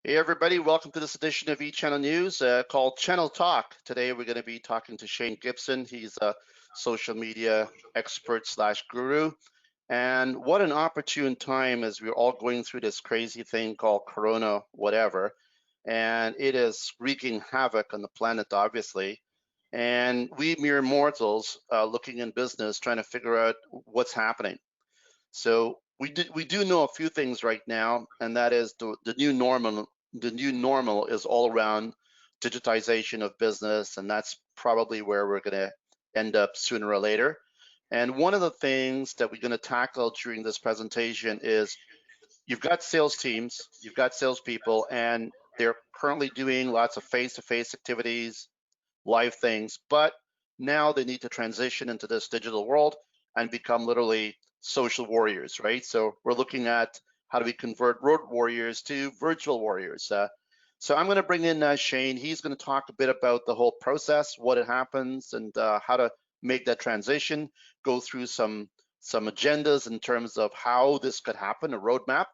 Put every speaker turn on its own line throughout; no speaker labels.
Hey everybody, welcome to this edition of eChannel News called Channel Talk. Today we're going to be talking to Shane Gibson. He's a social media expert slash guru. And what an opportune time as we're all going through this crazy thing called Corona, whatever. And it is wreaking havoc on the planet, obviously. And we mere mortals looking in business, trying to figure out what's happening. So we do know a few things right now, and that is the new normal. The new normal is all around digitization of business, and that's probably where we're going to end up sooner or later. And one of the things that we're going to tackle during this presentation is you've got sales teams, you've got salespeople, and they're currently doing lots of face-to-face activities, live things, but now they need to transition into this digital world and become literally social warriors, right? So we're looking at how do we convert road warriors to virtual warriors. So I'm going to bring in Shane. He's going to talk a bit about the whole process, what it happens, and how to make that transition, go through some agendas in terms of how this could happen, a roadmap.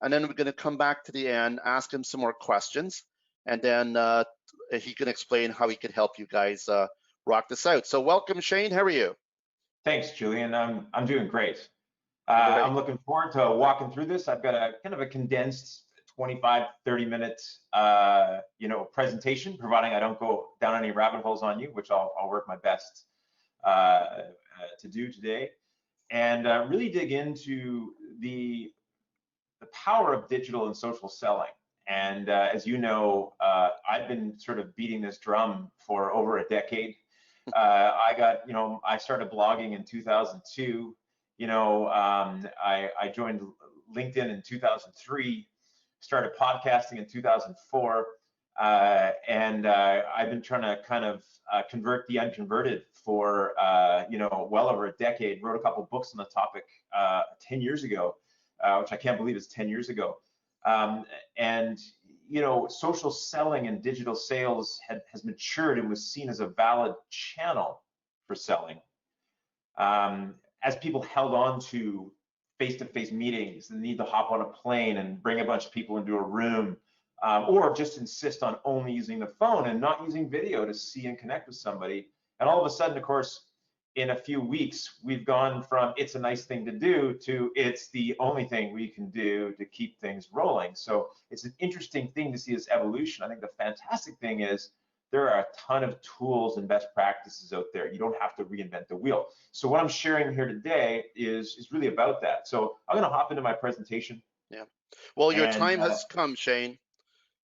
And then we're going to come back to the end, ask him some more questions, and then he can explain how he could help you guys rock this out. So welcome, Shane. How are you?
Thanks, Julian. I'm doing great.
Great.
I'm looking forward to walking through this. I've got a kind of a condensed 25, 30-minute presentation, providing I don't go down any rabbit holes on you, which I'll work my best to do today, and really dig into the power of digital and social selling. And as you know, I've been sort of beating this drum for over a decade. I started blogging in 2002. I joined LinkedIn in 2003, started podcasting in 2004, and I've been trying to kind of convert the unconverted for well over a decade. Wrote a couple books on the topic 10 years ago, which I can't believe is 10 years ago. And social selling and digital sales has matured and was seen as a valid channel for selling. As people held on to face-to-face meetings, the need to hop on a plane and bring a bunch of people into a room, or just insist on only using the phone and not using video to see and connect with somebody. And all of a sudden, of course, in a few weeks, we've gone from it's a nice thing to do to it's the only thing we can do to keep things rolling. So it's an interesting thing to see this evolution. I think the fantastic thing is there are a ton of tools and best practices out there. You don't have to reinvent the wheel. So what I'm sharing here today is really about that. So I'm going to hop into my presentation.
Yeah. Well, your time has come, Shane.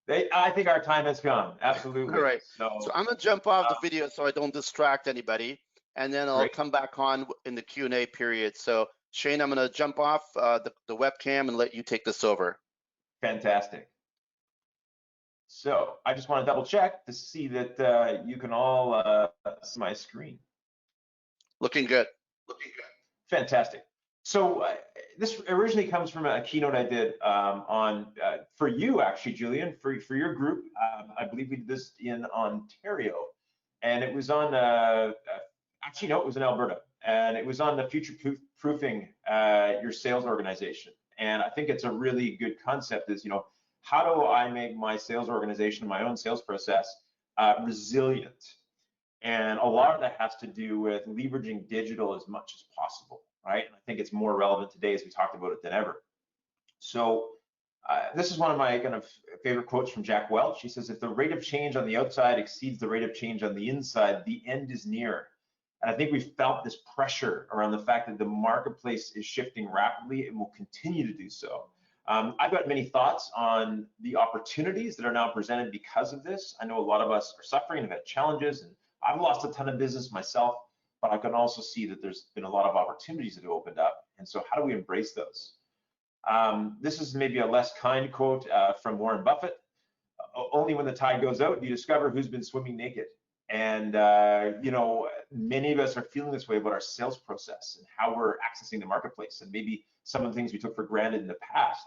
I think our time has come. Absolutely.
All right. So I'm going to jump off the video so I don't distract anybody, and then I'll come back on in the Q&A period. So Shane, I'm going to jump off the webcam and let you take this over.
Fantastic. So I just want to double check to see that you can all see my screen.
Looking good.
Looking good. Fantastic. So this originally comes from a keynote I did for you, actually, Julian, for your group. I believe we did this in Ontario, and it was on actually no, it was in Alberta, and it was on the future-proofing your sales organization. And I think it's a really good concept. Is how do I make my sales organization, my own sales process, resilient? And a lot of that has to do with leveraging digital as much as possible, right? And I think it's more relevant today as we talked about it than ever. So this is one of my kind of favorite quotes from Jack Welch. He says, if the rate of change on the outside exceeds the rate of change on the inside, the end is near. And I think we've felt this pressure around the fact that the marketplace is shifting rapidly and will continue to do so. I've got many thoughts on the opportunities that are now presented because of this. I know a lot of us are suffering and have had challenges, and I've lost a ton of business myself, but I can also see that there's been a lot of opportunities that have opened up. And so how do we embrace those? This is maybe a less kind quote from Warren Buffett. Only when the tide goes out do you discover who's been swimming naked. And many of us are feeling this way about our sales process and how we're accessing the marketplace and maybe some of the things we took for granted in the past.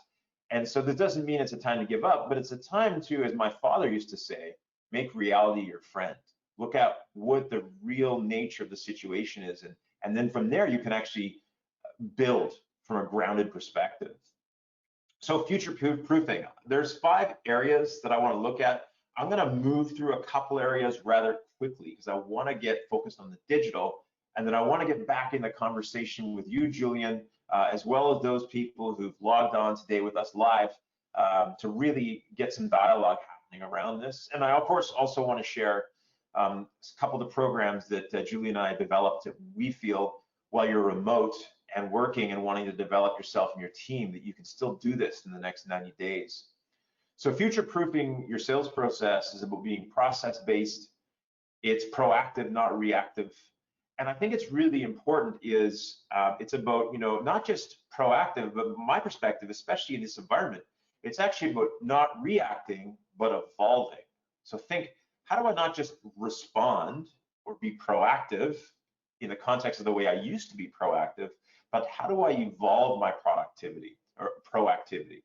And so this doesn't mean it's a time to give up, but it's a time to, as my father used to say, make reality your friend. Look at what the real nature of the situation is, and then from there you can actually build from a grounded perspective. So future proofing, there's 5 areas that I want to look at. I'm going to move through a couple areas rather quickly because I want to get focused on the digital, and then I want to get back in the conversation with you, Julian, as well as those people who've logged on today with us live to really get some dialogue happening around this. And I, of course, also want to share a couple of the programs that Julian and I developed that we feel while you're remote and working and wanting to develop yourself and your team, that you can still do this in the next 90 days. So future-proofing your sales process is about being process-based. It's proactive, not reactive. And I think it's really important is it's about, not just proactive, but my perspective, especially in this environment, it's actually about not reacting, but evolving. So think, how do I not just respond or be proactive in the context of the way I used to be proactive, but how do I evolve my productivity or proactivity?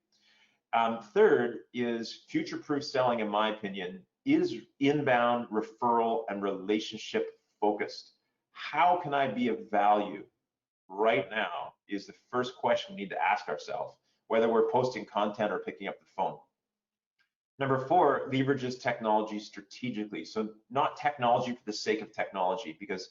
Third is future-proof selling, in my opinion, is inbound, referral, and relationship focused. How can I be of value right now is the first question we need to ask ourselves, whether we're posting content or picking up the phone. Number 4, leverages technology strategically. So not technology for the sake of technology, because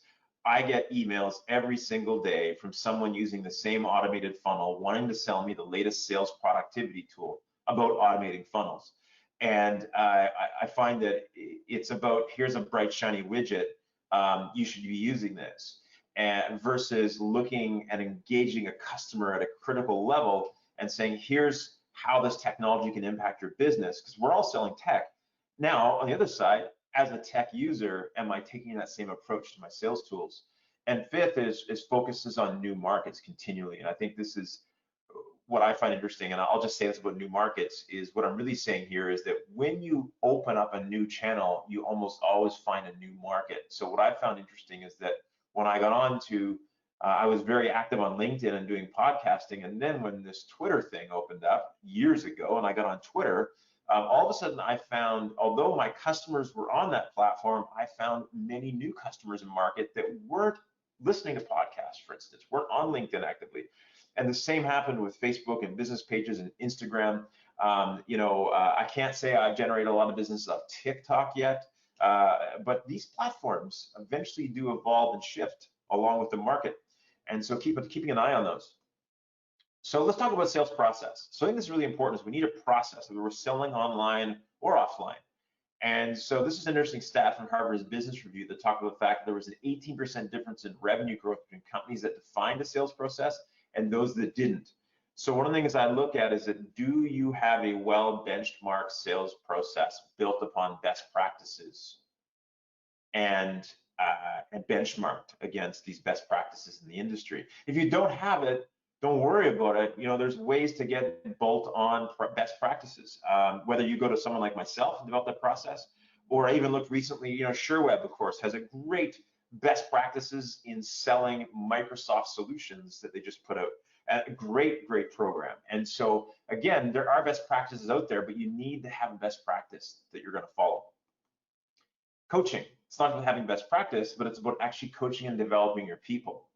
I get emails every single day from someone using the same automated funnel, wanting to sell me the latest sales productivity tool about automating funnels. And I find that it's about, here's a bright, shiny widget, you should be using this, and versus looking and engaging a customer at a critical level and saying, here's how this technology can impact your business, because we're all selling tech. Now, on the other side, as a tech user, am I taking that same approach to my sales tools? And 5th is focuses on new markets continually. And I think this is what I find interesting, and I'll just say this about new markets, is what I'm really saying here is that when you open up a new channel, you almost always find a new market. So what I found interesting is that when I got on to, I was very active on LinkedIn and doing podcasting, and then when this Twitter thing opened up years ago and I got on Twitter, all of a sudden I found, although my customers were on that platform, I found many new customers in market that weren't listening to podcasts, for instance, weren't on LinkedIn actively. And the same happened with Facebook and business pages and Instagram. I can't say I've generated a lot of business off TikTok yet, but these platforms eventually do evolve and shift along with the market. And so keeping an eye on those. So let's talk about sales process. So I think this is really important, is we need a process, whether we're selling online or offline. And so this is an interesting stat from Harvard's Business Review that talked about the fact that there was an 18% difference in revenue growth between companies that defined a sales process and those that didn't. So one of the things I look at is that, do you have a well-benchmarked sales process built upon best practices and benchmarked against these best practices in the industry? If you don't have it, don't worry about it. There's ways to get bolt-on best practices. Whether you go to someone like myself and develop that process, or I even looked recently, SureWeb, of course, has a great best practices in selling Microsoft solutions that they just put out. A great program. And so again, there are best practices out there, but you need to have a best practice that you're going to follow. Coaching. It's not about having best practice, but it's about actually coaching and developing your people.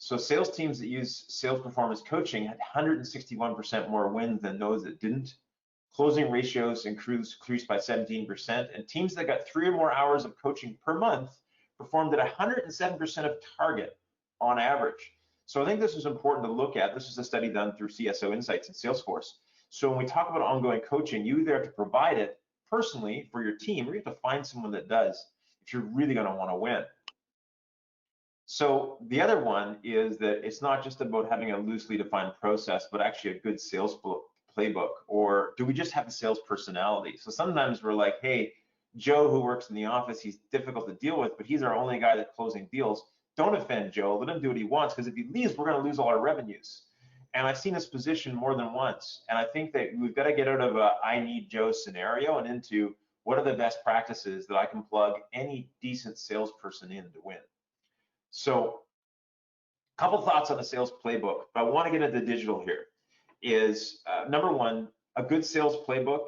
So sales teams that use sales performance coaching had 161% more wins than those that didn't. Closing ratios increased by 17%, and teams that got 3 or more hours of coaching per month performed at 107% of target on average. So I think this is important to look at. This is a study done through CSO Insights and Salesforce. So when we talk about ongoing coaching, you either have to provide it personally for your team, or you have to find someone that does if you're really going to want to win. So the other one is that it's not just about having a loosely defined process, but actually a good sales playbook. Or do we just have a sales personality? So sometimes we're like, hey, Joe, who works in the office, he's difficult to deal with, but he's our only guy that's closing deals. Don't offend Joe, let him do what he wants, because if he leaves, we're going to lose all our revenues. And I've seen this position more than once. And I think that we've got to get out of a I need Joe scenario and into what are the best practices that I can plug any decent salesperson in to win. So a couple thoughts on the sales playbook, but I want to get into digital here. Is number one, a good sales playbook,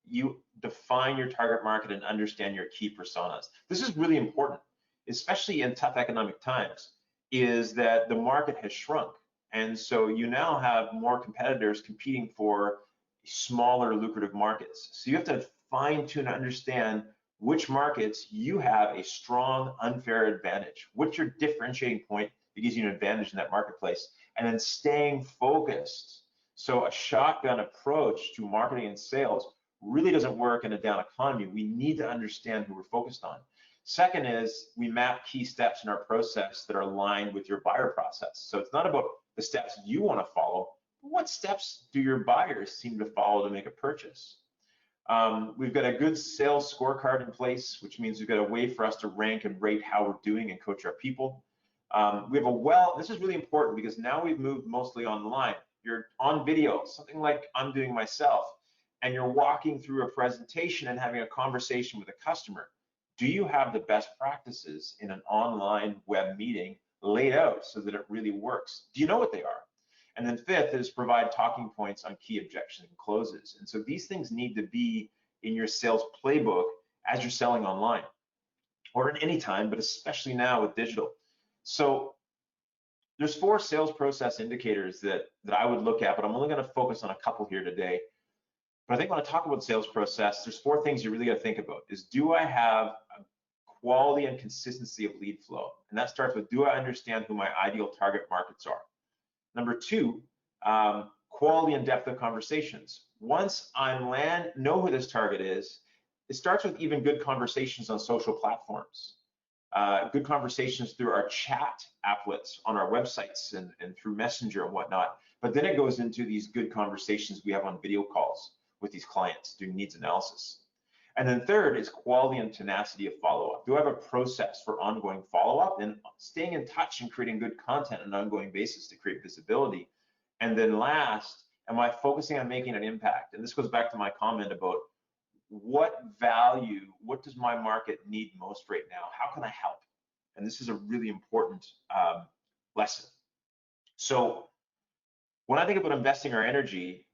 you define your target market and understand your key personas. This is really important, especially in tough economic times, is that the market has shrunk. And so you now have more competitors competing for smaller lucrative markets. So you have to fine tune and understand which markets you have a strong unfair advantage. What's your differentiating point that gives you an advantage in that marketplace? And then staying focused. So a shotgun approach to marketing and sales really doesn't work in a down economy. We need to understand who we're focused on. Second is we map key steps in our process that are aligned with your buyer process. So it's not about the steps you want to follow, but what steps do your buyers seem to follow to make a purchase? We've got a good sales scorecard in place, which means we've got a way for us to rank and rate how we're doing and coach our people. We have this is really important because now we've moved mostly online. You're on video, something like I'm doing myself, and you're walking through a presentation and having a conversation with a customer. Do you have the best practices in an online web meeting laid out so that it really works? Do you know what they are? And then fifth is provide talking points on key objections and closes. And so these things need to be in your sales playbook as you're selling online or at any time, but especially now with digital. So there's 4 sales process indicators that I would look at, but I'm only going to focus on a couple here today. But I think when I talk about sales process, there's 4 things you really got to think about. Is do I have a quality and consistency of lead flow? And that starts with, do I understand who my ideal target markets are? Number 2, quality and depth of conversations. Once I know who this target is, it starts with even good conversations on social platforms, good conversations through our chat applets on our websites and through Messenger and whatnot. But then it goes into these good conversations we have on video calls with these clients doing needs analysis. And then third is quality and tenacity of follow-up. Do I have a process for ongoing follow-up and staying in touch and creating good content on an ongoing basis to create visibility? And then last, am I focusing on making an impact? And this goes back to my comment about what does my market need most right now? How can I help? And this is a really important lesson. So when I think about investing our energy,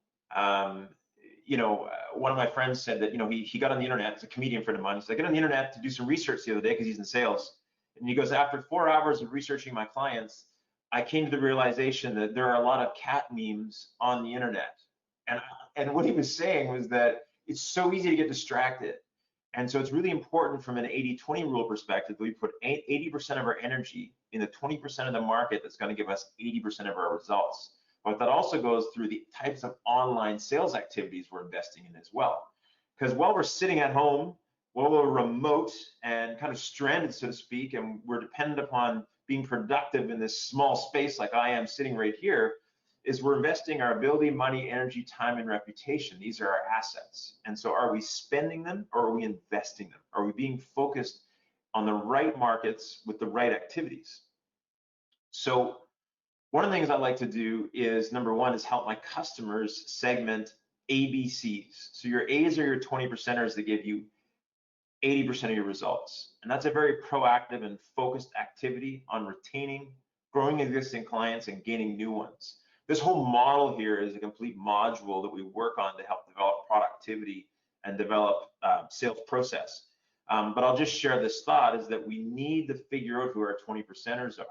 one of my friends said that, he got on the internet, it's a comedian friend of mine, so I got on the internet to do some research the other day because he's in sales. And he goes, after 4 hours of researching my clients, I came to the realization that there are a lot of cat memes on the internet. And what he was saying was that it's so easy to get distracted. And so it's really important from an 80-20 rule perspective that we put 80% of our energy in the 20% of the market that's going to give us 80% of our results. But that also goes through the types of online sales activities we're investing in as well. Because while we're sitting at home, while we're remote and kind of stranded, so to speak, and we're dependent upon being productive in this small space like I am sitting right here, is we're investing our ability, money, energy, time, and reputation. These are our assets. And so are we spending them or are we investing them? Are we being focused on the right markets with the right activities? So one of the things I like to do is, number 1, is help my customers segment ABCs. So your A's are your 20%ers that give you 80% of your results. And that's a very proactive and focused activity on retaining, growing existing clients, and gaining new ones. This whole model here is a complete module that we work on to help develop productivity and develop sales process. But I'll just share this thought is that we need to figure out who our 20%ers are.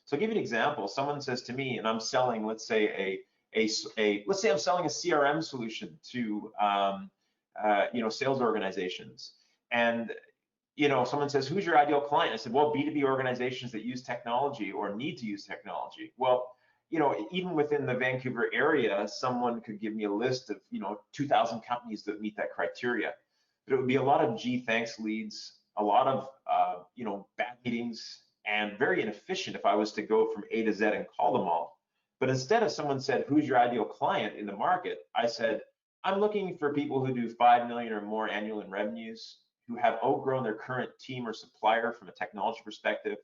So I'll give you an example. Someone says to me, and I'm selling, let's say let's say I'm selling a CRM solution to sales organizations. And someone says, who's your ideal client? I said, well, B2B organizations that use technology or need to use technology. Well, even within the Vancouver area, someone could give me a list of 2,000 companies that meet that criteria. But it would be a lot of thanks leads, a lot of bad meetings, and very inefficient if I was to go from A to Z and call them all. But instead, if someone said, who's your ideal client in the market? I said, I'm looking for people who do 5 million or more annual in revenues, who have outgrown their current team or supplier from a technology perspective,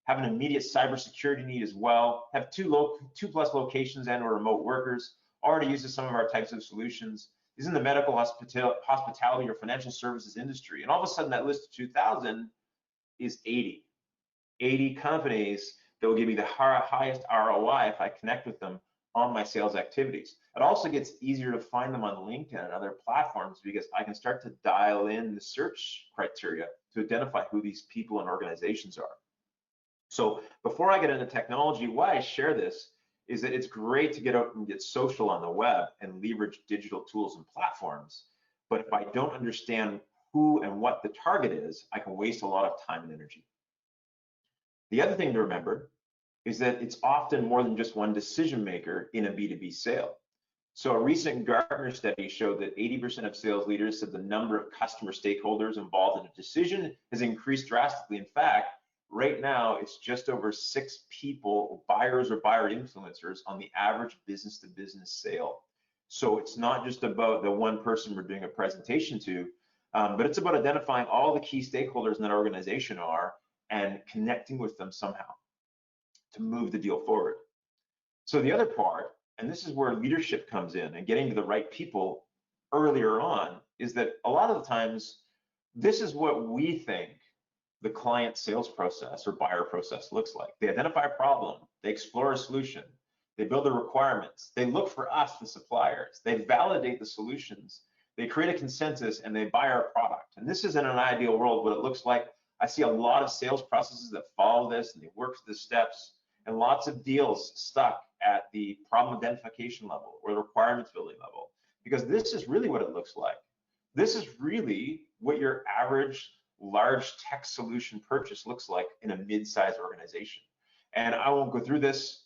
have an immediate cybersecurity need as well, have 2+ locations and or remote workers, already uses some of our types of solutions, is in the medical, hospitality, or financial services industry. And all of a sudden, that list of 2,000 is 80 companies that will give me the highest ROI if I connect with them on my sales activities. It also gets easier to find them on LinkedIn and other platforms because I can start to dial in the search criteria to identify who these people and organizations are. So before I get into technology, why I share this is that it's great to get out and get social on the web and leverage digital tools and platforms. But if I don't understand who and what the target is, I can waste a lot of time and energy. The other thing to remember is that it's often more than just one decision maker in a B2B sale. So a recent Gartner study showed that 80% of sales leaders said the number of customer stakeholders involved in a decision has increased drastically. In fact, right now, it's just over 6 people, buyers or buyer influencers, on the average business-to-business sale. So it's not just about the one person we're doing a presentation to, but it's about identifying all the key stakeholders in that organization are and connecting with them somehow to move the deal forward. So the other part, and this is where leadership comes in and getting to the right people earlier on, is that a lot of the times, this is what we think the client sales process or buyer process looks like. They identify a problem, they explore a solution, they build the requirements, they look for us, the suppliers, they validate the solutions, they create a consensus, and they buy our product. And this is in an ideal world what it looks like. I see a lot of sales processes that follow this and they work through the steps, and lots of deals stuck at the problem identification level or the requirements building level, because this is really what it looks like. This is really what your average large tech solution purchase looks like in a mid-sized organization. And I won't go through this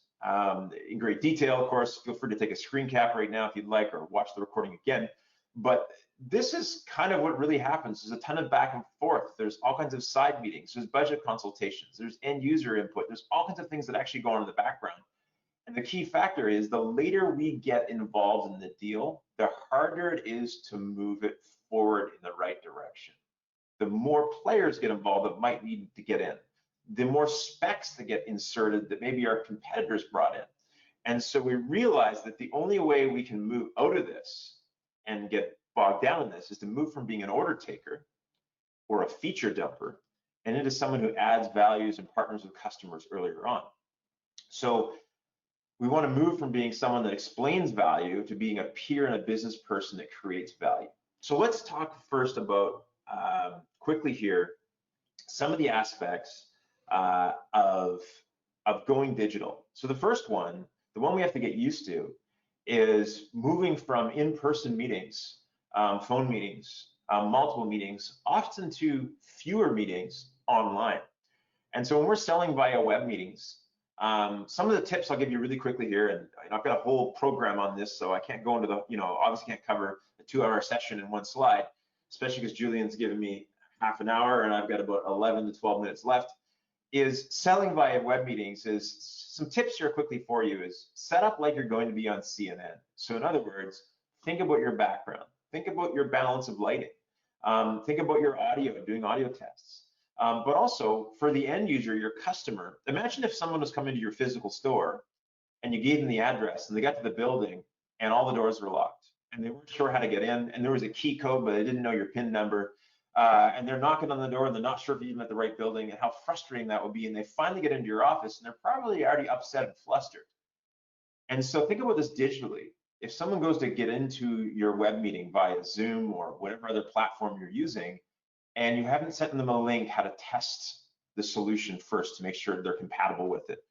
in great detail. Of course, feel free to take a screen cap right now if you'd like, or watch the recording again. But this is kind of what really happens. There's a ton of back and forth. There's all kinds of side meetings. There's budget consultations. There's end user input. There's all kinds of things that actually go on in the background. And the key factor is the later we get involved in the deal, the harder it is to move it forward in the right direction. The more players get involved that might need to get in, the more specs that get inserted that maybe our competitors brought in. And so we realize that the only way we can move out of this and get bogged down in this is to move from being an order taker or a feature dumper and into someone who adds values and partners with customers earlier on. So we want to move from being someone that explains value to being a peer and a business person that creates value. So let's talk first about, quickly here, some of the aspects of going digital. So the first one, the one we have to get used to, is moving from in-person meetings, phone meetings, multiple meetings, often to fewer meetings online. And so when we're selling via web meetings, some of the tips I'll give you really quickly here, and I've got a whole program on this, so I can't go into the, obviously can't cover a 2-hour session in one slide, especially because Julian's given me half an hour and I've got about 11 to 12 minutes left. Is selling via web meetings is some tips here quickly for you is set up like you're going to be on CNN. So in other words, think about your background, think about your balance of lighting, think about your audio, doing audio tests. But also for the end user, your customer, imagine if someone was coming to your physical store and you gave them the address and they got to the building and all the doors were locked and they weren't sure how to get in and there was a key code, but they didn't know your PIN number. And they're knocking on the door and they're not sure if you're even at the right building and how frustrating that would be. And they finally get into your office and they're probably already upset and flustered. And so think about this digitally. If someone goes to get into your web meeting via Zoom or whatever other platform you're using, and you haven't sent them a link how to test the solution first to make sure they're compatible with it.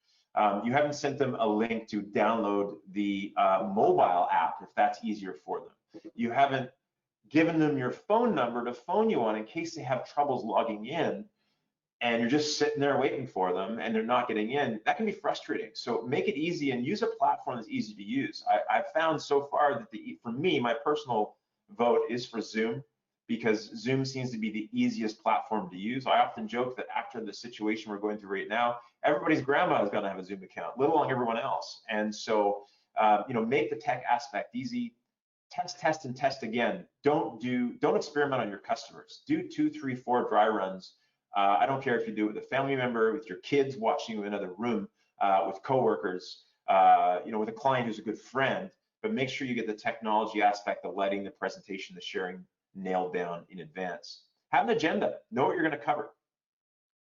You haven't sent them a link to download the mobile app if that's easier for them. You haven't given them your phone number to phone you on in case they have troubles logging in and you're just sitting there waiting for them and they're not getting in. That can be frustrating. So make it easy and use a platform that's easy to use. I've found so far that for me, my personal vote is for Zoom, because Zoom seems to be the easiest platform to use. I often joke that after the situation we're going through right now, everybody's grandma is going to have a Zoom account, let alone everyone else. And so, make the tech aspect easy. Test, and test again. Don't experiment on your customers. Do 2, 3, 4 dry runs. I don't care if you do it with a family member, with your kids watching you in another room, with coworkers, with a client who's a good friend. But make sure you get the technology aspect, the lighting, the presentation, the sharing nailed down in advance. Have an agenda. Know what you're going to cover.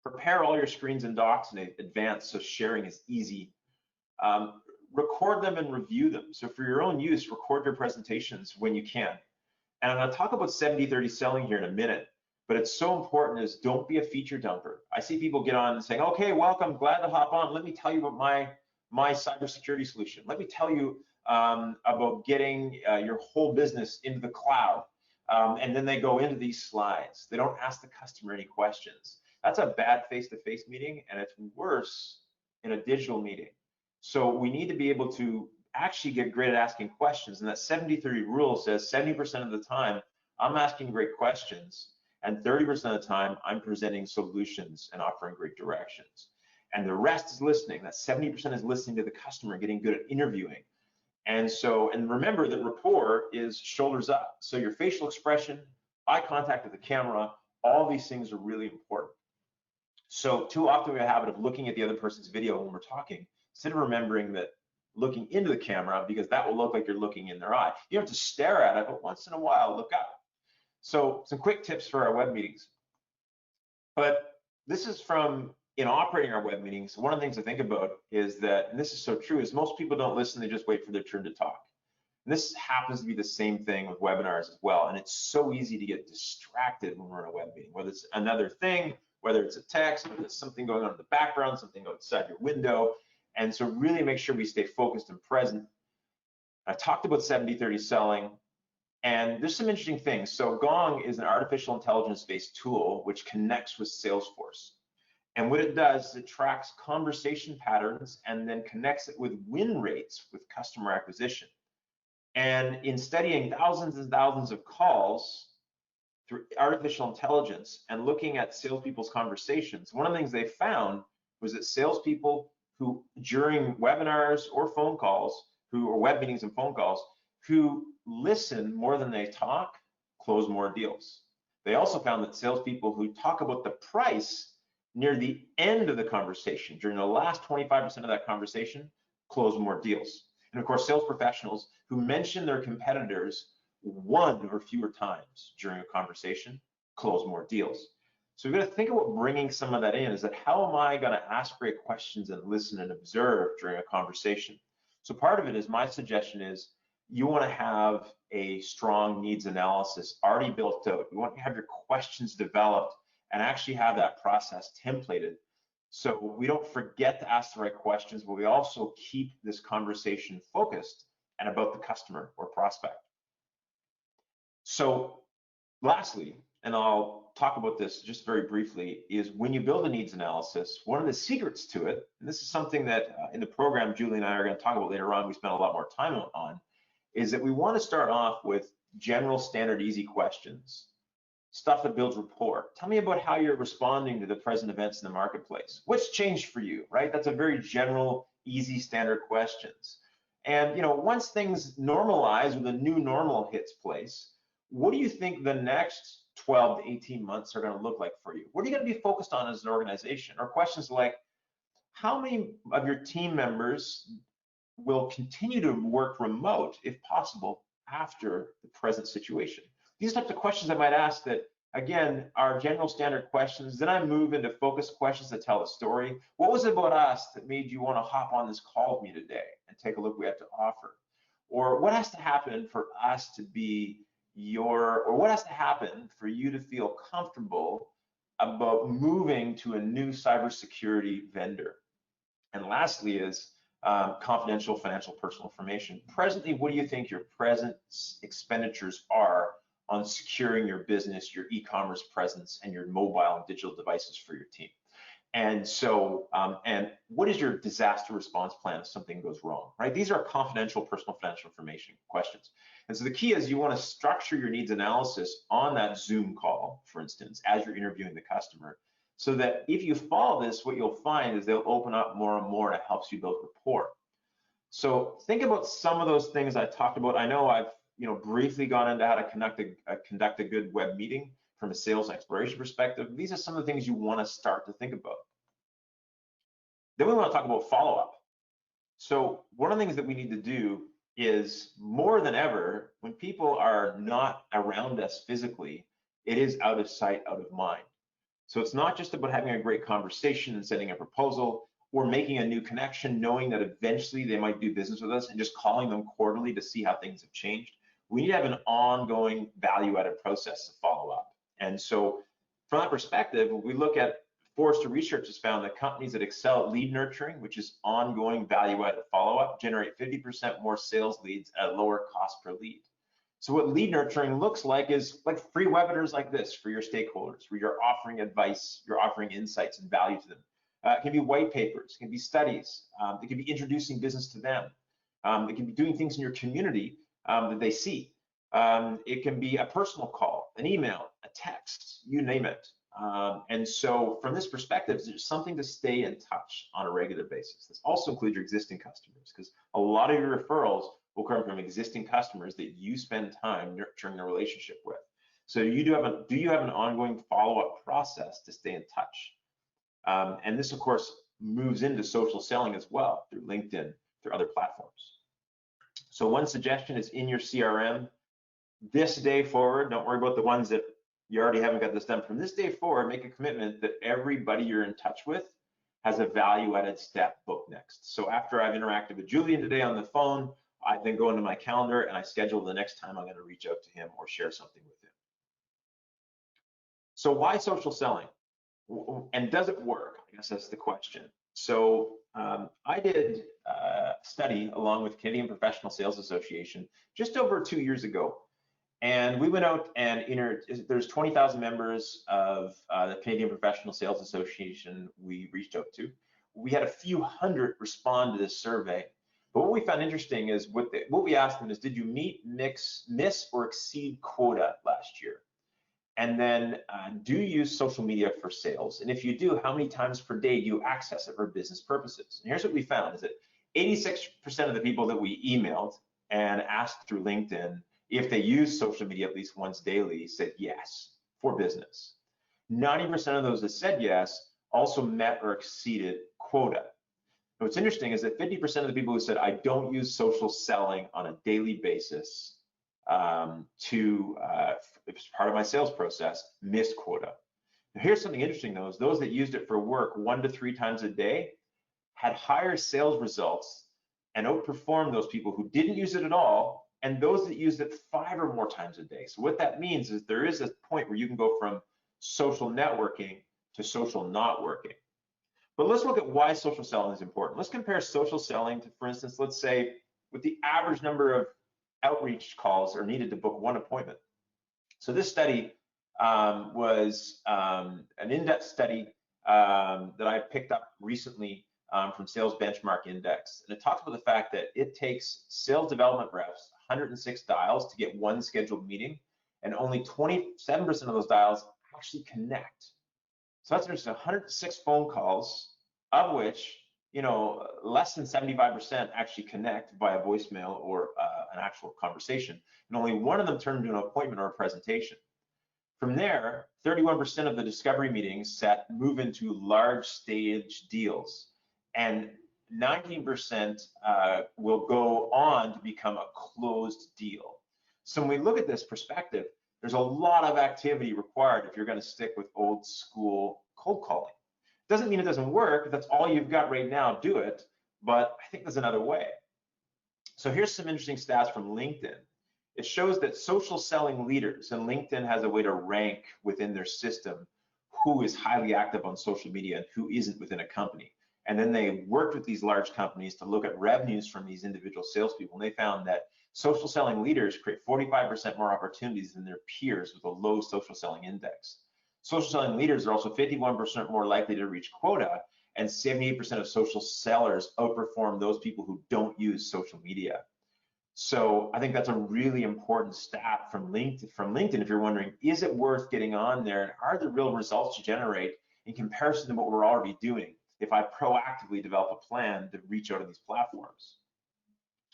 Prepare all your screens and docs in advance so sharing is easy. Record them and review them. So for your own use, record your presentations when you can. And I'm going to talk about 70-30 selling here in a minute, but it's so important is don't be a feature dumper. I see people get on and saying, okay, welcome, glad to hop on. Let me tell you about my cybersecurity solution. Let me tell you about getting your whole business into the cloud. And then they go into these slides. They don't ask the customer any questions. That's a bad face-to-face meeting, and it's worse in a digital meeting. So we need to be able to actually get great at asking questions. And that 70-30 rule says 70% of the time I'm asking great questions, and 30% of the time I'm presenting solutions and offering great directions. And the rest is listening. That 70% is listening to the customer, getting good at interviewing. And so, and remember that rapport is shoulders up. So your facial expression, eye contact with the camera, all these things are really important. So too often we have a habit of looking at the other person's video when we're talking, instead of remembering that looking into the camera, because that will look like you're looking in their eye. You don't have to stare at it, but once in a while, look up. So some quick tips for our web meetings. But this is from in operating our web meetings. One of the things I think about is that, and this is so true, is most people don't listen, they just wait for their turn to talk. And this happens to be the same thing with webinars as well. And it's so easy to get distracted when we're in a web meeting, whether it's another thing, whether it's a text, whether it's something going on in the background, something outside your window. And so really make sure we stay focused and present. I talked about 70-30 selling, and there's some interesting things. So Gong is an artificial intelligence-based tool which connects with Salesforce. And what it does is it tracks conversation patterns and then connects it with win rates with customer acquisition. And in studying thousands and thousands of calls through artificial intelligence and looking at salespeople's conversations, one of the things they found was that salespeople who during webinars or phone calls, or web meetings and phone calls, who listen more than they talk, close more deals. They also found that salespeople who talk about the price near the end of the conversation, during the last 25% of that conversation, close more deals. And of course, sales professionals who mention their competitors one or fewer times during a conversation, close more deals. So we've got to think about bringing some of that in, is that how am I going to ask great questions and listen and observe during a conversation? So part of it is, my suggestion is, you want to have a strong needs analysis already built out. You want to have your questions developed and actually have that process templated, so we don't forget to ask the right questions, but we also keep this conversation focused and about the customer or prospect. So lastly, and I'll talk about this just very briefly, is when you build a needs analysis, one of the secrets to it, and this is something that in the program Julie and I are going to talk about later on, we spent a lot more time on, is that we want to start off with general, standard, easy questions, stuff that builds rapport. Tell me about how you're responding to the present events in the marketplace. What's changed for you, right? That's a very general, easy, standard questions. And once things normalize, or the new normal hits place, what do you think the next 12 to 18 months are going to look like for you? What are you going to be focused on as an organization? Or questions like, how many of your team members will continue to work remote, if possible, after the present situation? These types of questions I might ask that, again, are general standard questions. Then I move into focused questions that tell a story. What was it about us that made you want to hop on this call with me today and take a look what we have to offer? Or what has to happen for us to be or what has to happen for you to feel comfortable about moving to a new cybersecurity vendor? And lastly is confidential financial personal information. Presently, what do you think your present expenditures are on securing your business, your e-commerce presence, and your mobile and digital devices for your team? And so, and what is your disaster response plan if something goes wrong, right? These are confidential personal financial information questions. And so the key is you want to structure your needs analysis on that Zoom call, for instance, as you're interviewing the customer, so that if you follow this, what you'll find is they'll open up more and more, and it helps you build rapport. So think about some of those things I talked about. I know I've briefly gone into how to conduct a good web meeting from a sales exploration perspective. These are some of the things you want to start to think about. Then we want to talk about follow-up. So one of the things that we need to do is, more than ever, when people are not around us physically, it is out of sight, out of mind. So it's not just about having a great conversation and sending a proposal, or making a new connection, knowing that eventually they might do business with us, and just calling them quarterly to see how things have changed. We need to have an ongoing value-added process to follow up. And so from that perspective, we look at Forrester Research has found that companies that excel at lead nurturing, which is ongoing value-added follow-up, generate 50% more sales leads at a lower cost per lead. So what lead nurturing looks like is like free webinars like this for your stakeholders, where you're offering advice, you're offering insights and value to them. It can be white papers, it can be studies, it can be introducing business to them. It can be doing things in your community that they see. It can be a personal call, an email, a text, you name it. And so from this perspective, there's something to stay in touch on a regular basis. This also includes your existing customers, because a lot of your referrals will come from existing customers that you spend time nurturing a relationship with. So do you have an ongoing follow-up process to stay in touch? And this, of course, moves into social selling as well through LinkedIn, through other platforms. So one suggestion is in your CRM, this day forward, don't worry about the ones that you already haven't got this done. From this day forward, make a commitment that everybody you're in touch with has a value-added step booked next. So after I've interacted with Julian today on the phone, I then go into my calendar and I schedule the next time I'm going to reach out to him or share something with him. So why social selling? And does it work? I guess that's the question. So I did a study along with Canadian Professional Sales Association just over 2 years ago. And we went out and there's 20,000 members of the Canadian Professional Sales Association we reached out to. We had a few hundred respond to this survey. But what we found interesting is what we asked them is, did you meet, miss, or exceed quota last year? And then do you use social media for sales? And if you do, how many times per day do you access it for business purposes? And here's what we found is that 86% of the people that we emailed and asked through LinkedIn if they use social media at least once daily said yes for business. 90% of those that said yes also met or exceeded quota. And what's interesting is that 50% of the people who said I don't use social selling on a daily basis it's part of my sales process, missed quota. Now here's something interesting though, is those that used it for work 1 to 3 times a day had higher sales results and outperformed those people who didn't use it at all and those that used it 5 or more times a day. So what that means is there is a point where you can go from social networking to social not working. But let's look at why social selling is important. Let's compare social selling to, for instance, let's say with the average number of outreach calls are needed to book 1 appointment. So this study was an in-depth study that I picked up recently from Sales Benchmark Index. And it talks about the fact that it takes sales development reps 106 dials to get 1 scheduled meeting, and only 27% of those dials actually connect. So that's interesting, 106 phone calls, of which, less than 75% actually connect via voicemail or an actual conversation, and only 1 of them turned into an appointment or a presentation. From there, 31% of the discovery meetings move into large stage deals, and 19% will go on to become a closed deal. So when we look at this perspective, there's a lot of activity required if you're going to stick with old school cold calling. Doesn't mean it doesn't work. If that's all you've got right now, do it. But I think there's another way. So here's some interesting stats from LinkedIn. It shows that social selling leaders, and LinkedIn has a way to rank within their system who is highly active on social media and who isn't within a company. And then they worked with these large companies to look at revenues from these individual salespeople. And they found that social selling leaders create 45% more opportunities than their peers with a low social selling index. Social selling leaders are also 51% more likely to reach quota, and 78% of social sellers outperform those people who don't use social media. So I think that's a really important stat from LinkedIn if you're wondering, is it worth getting on there, and are there real results to generate in comparison to what we're already doing if I proactively develop a plan to reach out to these platforms?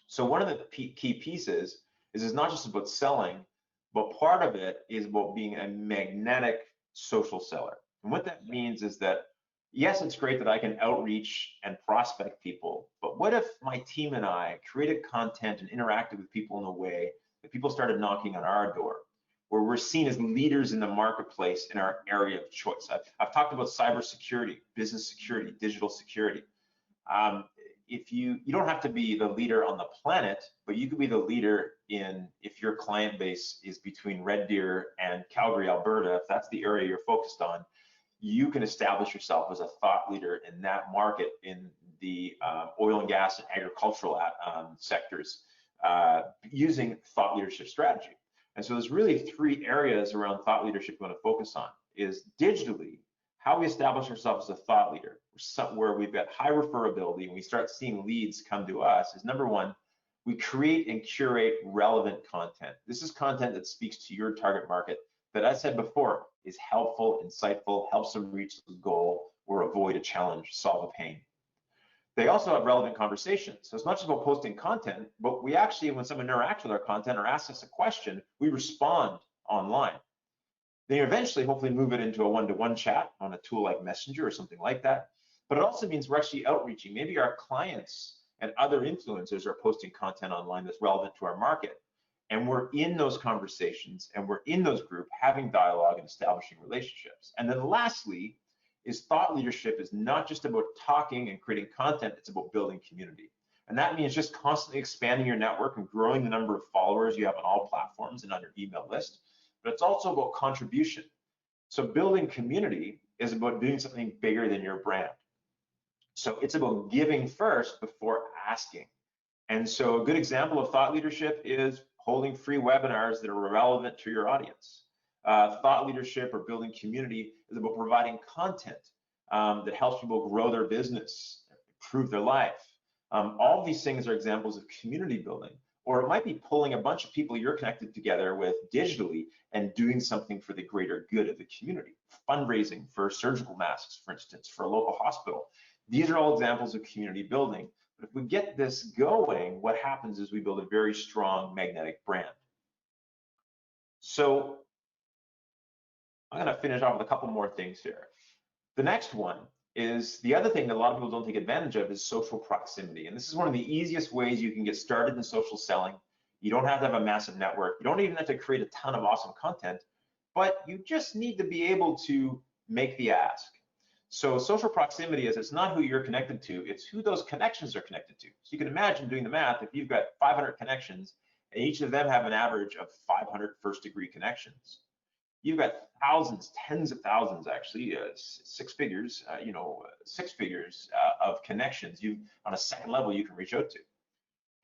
So one of the key pieces is it's not just about selling, but part of it is about being a magnetic social seller. And what that means is that, yes, it's great that I can outreach and prospect people, but what if my team and I created content and interacted with people in a way that people started knocking on our door, where we're seen as leaders in the marketplace in our area of choice? I've talked about cybersecurity, business security, digital security. If you don't have to be the leader on the planet, but you could be the leader if your client base is between Red Deer and Calgary, Alberta, if that's the area you're focused on, you can establish yourself as a thought leader in that market in the oil and gas and agricultural sectors using thought leadership strategy. And so there's really 3 areas around thought leadership we want to focus on: is digitally, how we establish ourselves as a thought leader, where we've got high referability and we start seeing leads come to us, is number 1, we create and curate relevant content. This is content that speaks to your target market that, as I said before, is helpful, insightful, helps them reach the goal or avoid a challenge, solve a pain. They also have relevant conversations. So it's not just about posting content, but we actually, when someone interacts with our content or asks us a question, we respond online. Then you eventually, hopefully, move it into a one-to-one chat on a tool like Messenger or something like that. But it also means we're actually outreaching. Maybe our clients and other influencers are posting content online that's relevant to our market. And we're in those conversations and we're in those groups having dialogue and establishing relationships. And then lastly, is thought leadership is not just about talking and creating content, it's about building community. And that means just constantly expanding your network and growing the number of followers you have on all platforms and on your email list. But it's also about contribution. So building community is about doing something bigger than your brand. So it's about giving first before asking. And so a good example of thought leadership is holding free webinars that are relevant to your audience. Thought leadership or building community is about providing content that helps people grow their business, improve their life. All of these things are examples of community building. Or it might be pulling a bunch of people you're connected together with digitally and doing something for the greater good of the community. Fundraising for surgical masks, for instance, for a local hospital. These are all examples of community building. But if we get this going, what happens is we build a very strong magnetic brand. So I'm going to finish off with a couple more things here. The next one is the other thing that a lot of people don't take advantage of is social proximity. And this is one of the easiest ways you can get started in social selling. You don't have to have a massive network. You don't even have to create a ton of awesome content, but you just need to be able to make the ask. So social proximity is, it's not who you're connected to, it's who those connections are connected to. So you can imagine doing the math, if you've got 500 connections and each of them have an average of 500 first-degree connections, you've got thousands, tens of thousands actually, 6 figures, 6 figures of connections you on a second level you can reach out to.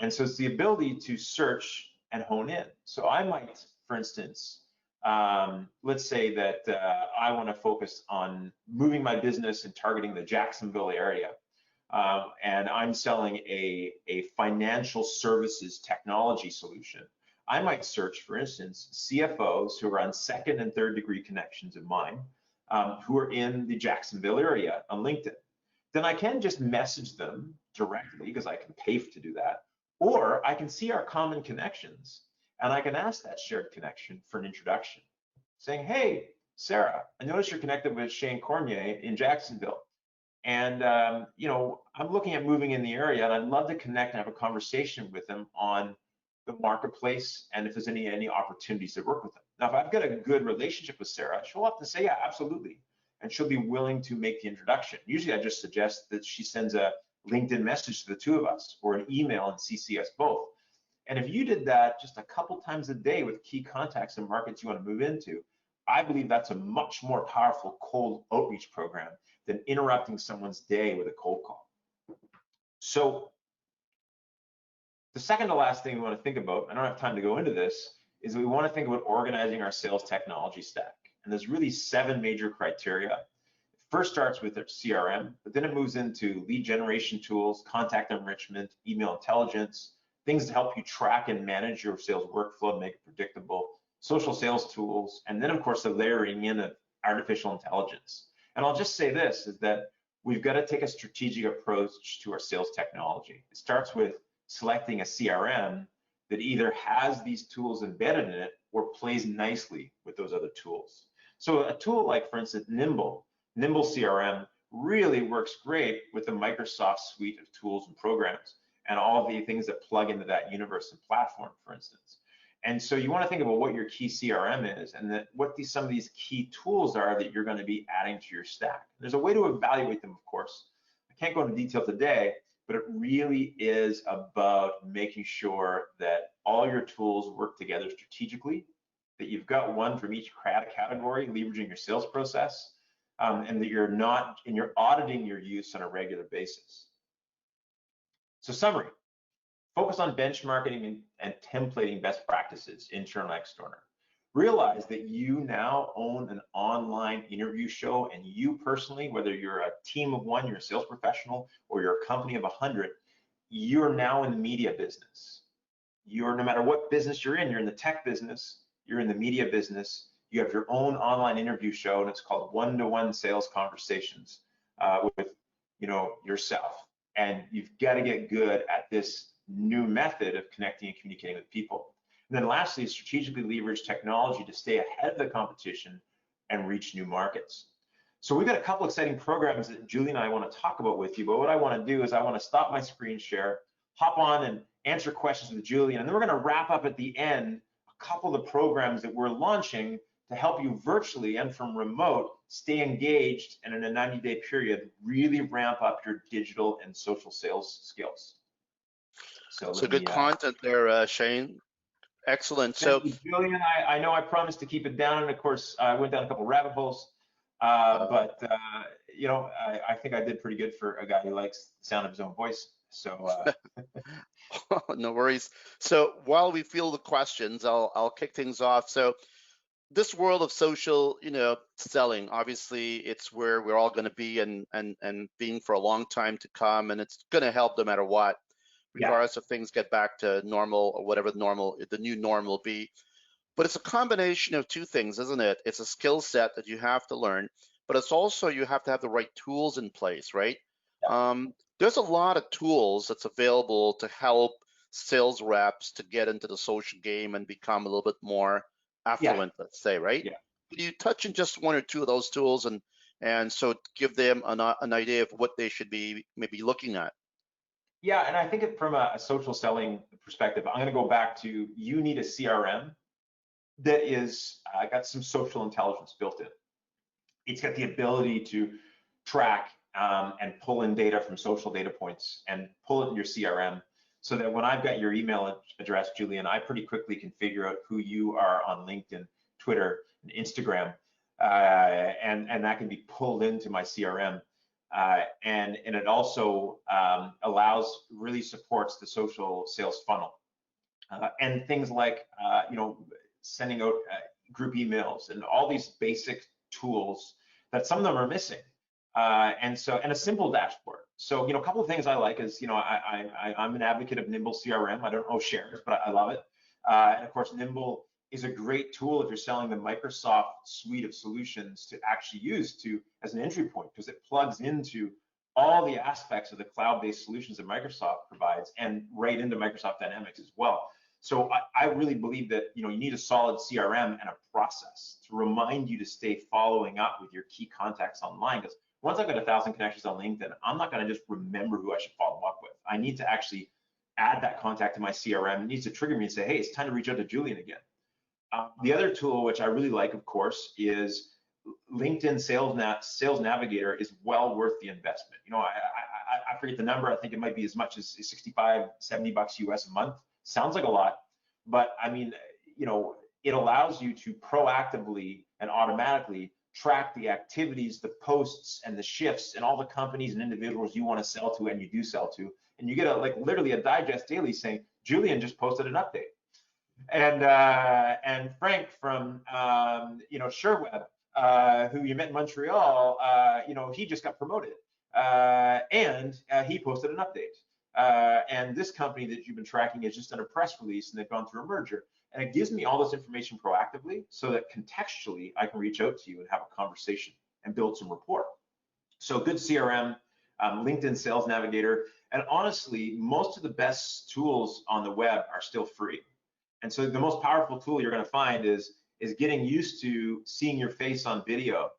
And so it's the ability to search and hone in. So I might, for instance, let's say that I want to focus on moving my business and targeting the Jacksonville area. And I'm selling a financial services technology solution. I might search, for instance, CFOs who are on 2nd and 3rd degree connections of mine, who are in the Jacksonville area on LinkedIn. Then I can just message them directly because I can pay to do that. Or I can see our common connections and I can ask that shared connection for an introduction, saying, hey, Sarah, I noticed you're connected with Shane Cormier in Jacksonville. And I'm looking at moving in the area and I'd love to connect and have a conversation with them on the marketplace and if there's any opportunities to work with them. Now, if I've got a good relationship with Sarah, she'll often say, yeah, absolutely. And she'll be willing to make the introduction. Usually I just suggest that she sends a LinkedIn message to the two of us or an email and CC us both. And if you did that just a couple times a day with key contacts in markets you want to move into, I believe that's a much more powerful cold outreach program than interrupting someone's day with a cold call. So the second to last thing we want to think about, I don't have time to go into this, is we want to think about organizing our sales technology stack. And there's really 7 major criteria. It first starts with our CRM, but then it moves into lead generation tools, contact enrichment, email intelligence, things to help you track and manage your sales workflow and make it predictable, social sales tools, and then of course the layering in of artificial intelligence. And I'll just say this, is that we've got to take a strategic approach to our sales technology. It starts with selecting a CRM that either has these tools embedded in it or plays nicely with those other tools. So a tool like, for instance, Nimble CRM really works great with the Microsoft suite of tools and programs and all the things that plug into that universe and platform, for instance. And so you want to think about what your key CRM is and what some of these key tools are that you're going to be adding to your stack. There's a way to evaluate them, of course. I can't go into detail today, but it really is about making sure that all your tools work together strategically, that you've got one from each category, leveraging your sales process, and that you're auditing your use on a regular basis. So summary, focus on benchmarking and templating best practices, internal and external. Realize that you now own an online interview show, and you personally, whether you're a team of one, you're a sales professional, or you're a company of 100, you're now in the media business. No matter what business you're in the tech business, you're in the media business, you have your own online interview show, and it's called one-to-one sales conversations with yourself. And you've got to get good at this new method of connecting and communicating with people. And then lastly, strategically leverage technology to stay ahead of the competition and reach new markets. So we've got a couple exciting programs that Julie and I want to talk about with you, but what I want to do is I want to stop my screen share, hop on and answer questions with Julian, and then we're going to wrap up at the end a couple of the programs that we're launching to help you virtually and from remote stay engaged and in a 90-day period really ramp up your digital and social sales skills. So
good content there, Shane. Excellent. So,
Julian, I know I promised to keep it down, and of course, I went down a couple rabbit holes, but I think I did pretty good for a guy who likes the sound of his own voice. So,
no worries. So, while we field the questions, I'll kick things off. So, this world of social, selling, obviously, it's where we're all going to be and being for a long time to come, and it's going to help no matter what. Regardless if things get back to normal or whatever the new normal will be. But it's a combination of two things, isn't it? It's a skill set that you have to learn, but it's also you have to have the right tools in place, right? There's a lot of tools that's available to help sales reps to get into the social game and become a little bit more affluent, let's say, right?
Yeah.
Can you touch on just one or two of those tools and so give them an idea of what they should be maybe looking at?
Yeah, and I think from a social selling perspective, I'm going to go back to you need a CRM that is got some social intelligence built in. It's got the ability to track and pull in data from social data points and pull it in your CRM so that when I've got your email address, Julian, I pretty quickly can figure out who you are on LinkedIn, Twitter, and Instagram, and that can be pulled into my CRM. And it also really supports the social sales funnel and things like sending out group emails and all these basic tools that some of them are missing, and a simple dashboard. So a couple of things I like is I'm an advocate of Nimble CRM. I don't know shares, but I love it. And of course, Nimble is a great tool if you're selling the Microsoft suite of solutions to actually use as an entry point, because it plugs into all the aspects of the cloud-based solutions that Microsoft provides and right into Microsoft Dynamics as well. So I really believe that you need a solid CRM and a process to remind you to stay following up with your key contacts online, because once I've got 1,000 connections on LinkedIn, I'm not going to just remember who I should follow up with. I need to actually add that contact to my CRM. It needs to trigger me and say, hey, it's time to reach out to Julian again. The other tool, which I really like, of course, is LinkedIn Sales Navigator is well worth the investment. I forget the number. I think it might be as much as $65, $70 US a month. Sounds like a lot, but I mean, it allows you to proactively and automatically track the activities, the posts, and the shifts, and all the companies and individuals you want to sell to and you do sell to, and you get literally a digest daily saying, Julian just posted an update. And Frank from SureWeb, who you met in Montreal, he just got promoted, and he posted an update. And this company that you've been tracking has just done a press release, and they've gone through a merger. And it gives me all this information proactively, so that contextually I can reach out to you and have a conversation and build some rapport. So good CRM, LinkedIn Sales Navigator, and honestly, most of the best tools on the web are still free. And so the most powerful tool you're going to find is getting used to seeing your face on video,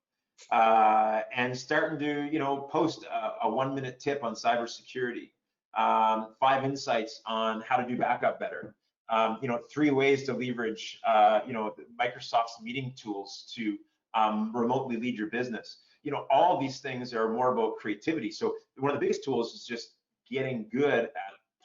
and starting to post a 1-minute tip on cybersecurity, 5 insights on how to do backup better, 3 ways to leverage Microsoft's meeting tools to remotely lead your business. All of these things are more about creativity. So one of the biggest tools is just getting good at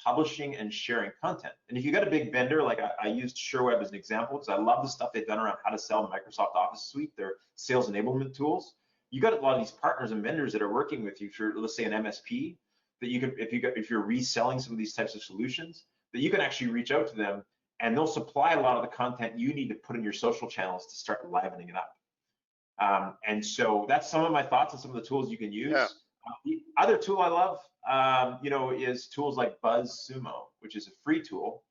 publishing and sharing content. And if you got a big vendor, like I used SureWeb as an example, because I love the stuff they've done around how to sell the Microsoft Office suite, their sales enablement tools. you got a lot of these partners and vendors that are working with you for, let's say, an MSP, that you can, if you're reselling some of these types of solutions, that you can actually reach out to them and they'll supply a lot of the content you need to put in your social channels to start livening it up. And so that's some of my thoughts on some of the tools you can use.
Yeah.
The other tool I love, you know, is tools like BuzzSumo, which is a free tool,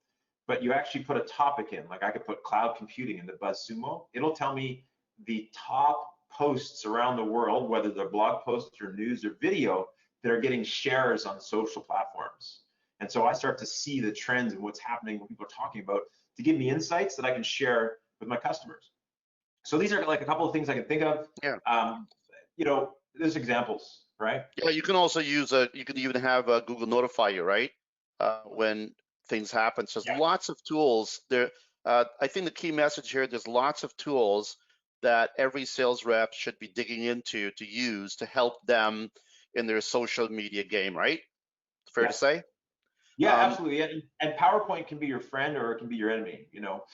but you actually put a topic in. Like I could put cloud computing into BuzzSumo. It'll tell me the top posts around the world, whether they're blog posts or news or video, that are getting shares on social platforms. And so I start to see the trends and what's happening, what people are talking about, to give me insights that I can share with my customers. So these are like a couple of things I can think of.
Yeah.
You know, there's examples, right?
Yeah, you can also use you can even have Google notify you, right? When things happen. So there's lots of tools there. I think the key message here, there's lots of tools that every sales rep should be digging into to use to help them in their social media game, right? Fair to say?
Yeah, absolutely. And PowerPoint can be your friend or it can be your enemy, you know.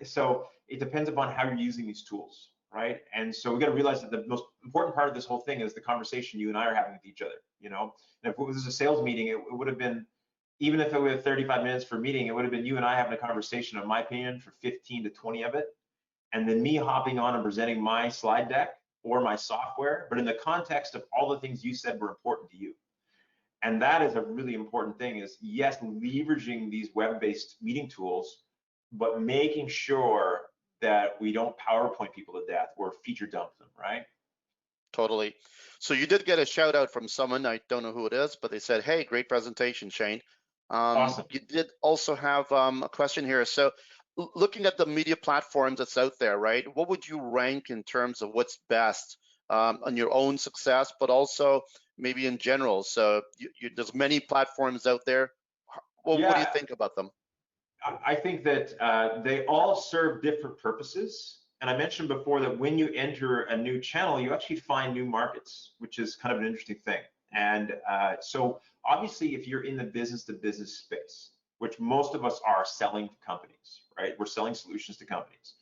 So it depends upon how you're using these tools, right? And so we got to realize that the most important part of this whole thing is the conversation you and I are having with each other, you know. And if it was a sales meeting, it would have been, even if it was 35 minutes for a meeting, it would have been you and I having a conversation, in my opinion, for 15 to 20 of it. And then me hopping on and presenting my slide deck or my software, but in the context of all the things you said were important to you. And that is a really important thing, is yes, leveraging these web-based meeting tools, but making sure that we don't PowerPoint people to death or feature dump them, right?
Totally. So you did get a shout out from someone, I don't know who it is, but they said, hey, great presentation, Shane.
Awesome.
You did also have a question here. So looking at the media platforms that's out there, right? What would you rank in terms of what's best on your own success, but also maybe in general? So there's many platforms out there. What do you think about them?
I think that they all serve different purposes. And I mentioned before that when you enter a new channel, you actually find new markets, which is kind of an interesting thing. And so obviously, if you're in the business-to-business space, which most of us are selling to companies, right? We're selling solutions to companies,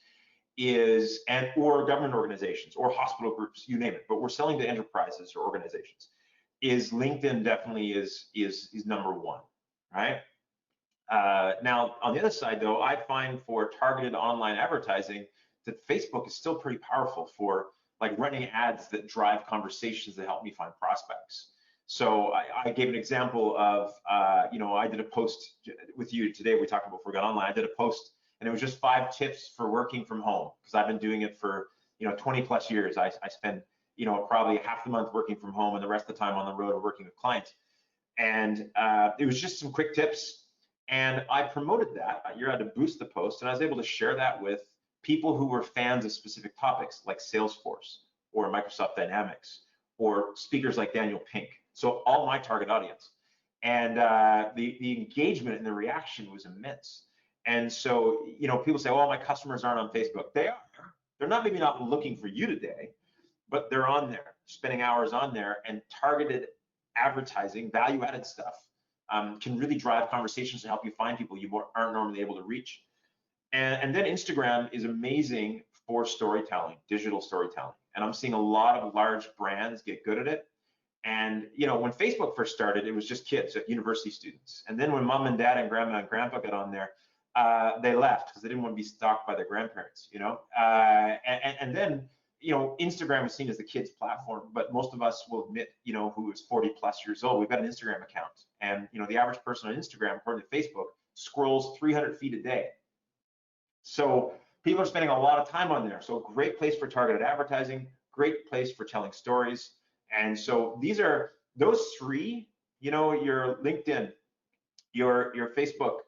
or government organizations or hospital groups, you name it, but we're selling to enterprises or organizations. Is LinkedIn definitely is number one, right? Now, on the other side, though, I find for targeted online advertising that Facebook is still pretty powerful for like running ads that drive conversations that help me find prospects. So I gave an example of, you know, I did a post with you today. We talked about before we got online. I did a post, and it was just 5 tips for working from home, because I've been doing it for 20 plus years. I spend probably half the month working from home and the rest of the time on the road working with clients. And it was just some quick tips. And I promoted that. You had to boost the post, and I was able to share that with people who were fans of specific topics like Salesforce or Microsoft Dynamics or speakers like Daniel Pink. So all my target audience. And the engagement and the reaction was immense. And so, people say, well, my customers aren't on Facebook. They are. They're maybe not looking for you today, but they're on there, spending hours on there, and targeted advertising, value-added stuff can really drive conversations and help you find people you aren't normally able to reach. And then Instagram is amazing for storytelling, digital storytelling. And I'm seeing a lot of large brands get good at it. And when Facebook first started, it was just kids, university students. And then when mom and dad and grandma and grandpa got on there, they left because they didn't want to be stalked by their grandparents, and then Instagram was seen as the kids' platform, but most of us will admit, who is 40 plus years old, we've got an Instagram account. And the average person on Instagram, according to Facebook, scrolls 300 feet a day. So people are spending a lot of time on there. So a great place for targeted advertising, great place for telling stories. And so those three, your LinkedIn, your Facebook,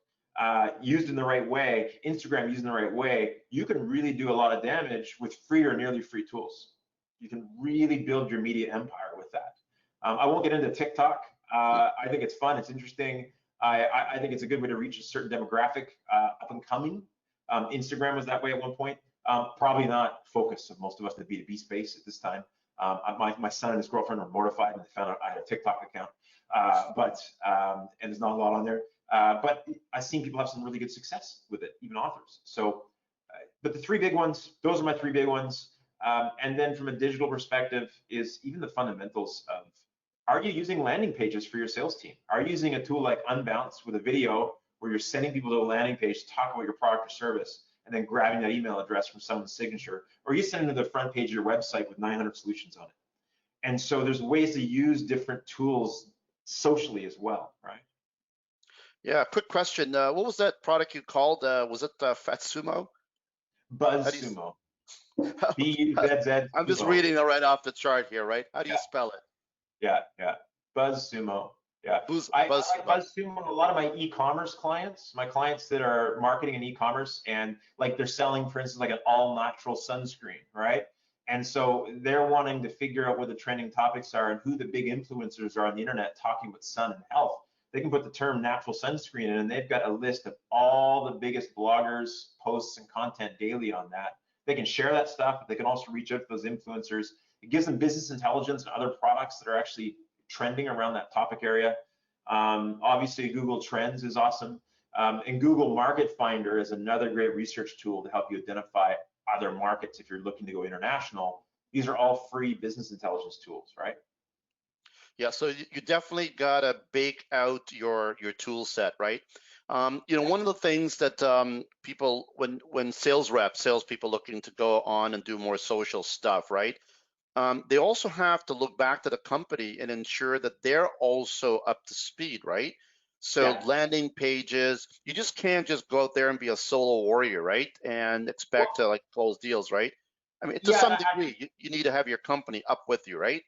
used in the right way, Instagram used in the right way, you can really do a lot of damage with free or nearly free tools. You can really build your media empire with that. I won't get into TikTok. I think it's fun, it's interesting. I think it's a good way to reach a certain demographic up and coming. Instagram was that way at one point. Probably not focused of most of us in the B2B space at this time. My son and his girlfriend were mortified when they found out I had a TikTok account, and there's not a lot on there. But I've seen people have some really good success with it, even authors. So, but the three big ones, those are my three big ones. And then from a digital perspective is even the fundamentals of, are you using landing pages for your sales team? Are you using a tool like Unbounce with a video where you're sending people to a landing page to talk about your product or service and then grabbing that email address from someone's signature? Or are you sending them to the front page of your website with 900 solutions on it? And so there's ways to use different tools socially as well, right?
Yeah, quick question. What was that product you called? Was it Fatsumo? How do
BuzzSumo. BUZZ.
I'm just reading it right off the chart here, right? How do you
Yeah,
spell it?
yeah. BuzzSumo. Yeah. I like
BuzzSumo.
BuzzSumo. A lot of my e-commerce clients, my clients that are marketing and e-commerce, and like they're selling, for instance, like an all-natural sunscreen, right? And so they're wanting to figure out what the trending topics are and who the big influencers are on the internet talking about sun and health. They can put the term natural sunscreen in, and they've got a list of all the biggest bloggers, posts, and content daily on that. They can share that stuff, but they can also reach out to those influencers. It gives them business intelligence and other products that are actually trending around that topic area. Obviously, Google Trends is awesome. And Google Market Finder is another great research tool to help you identify other markets if you're looking to go international. These are all free business intelligence tools, right?
Yeah, so you definitely gotta bake out your tool set, right? One of the things that people, when salespeople looking to go on and do more social stuff, right? They also have to look back to the company and ensure that they're also up to speed, right? So
Yeah.
landing pages, you just can't just go out there and be a solo warrior, right? And expect to like close deals, right? I mean, to
Yeah,
some degree, you need to have your company up with you, right?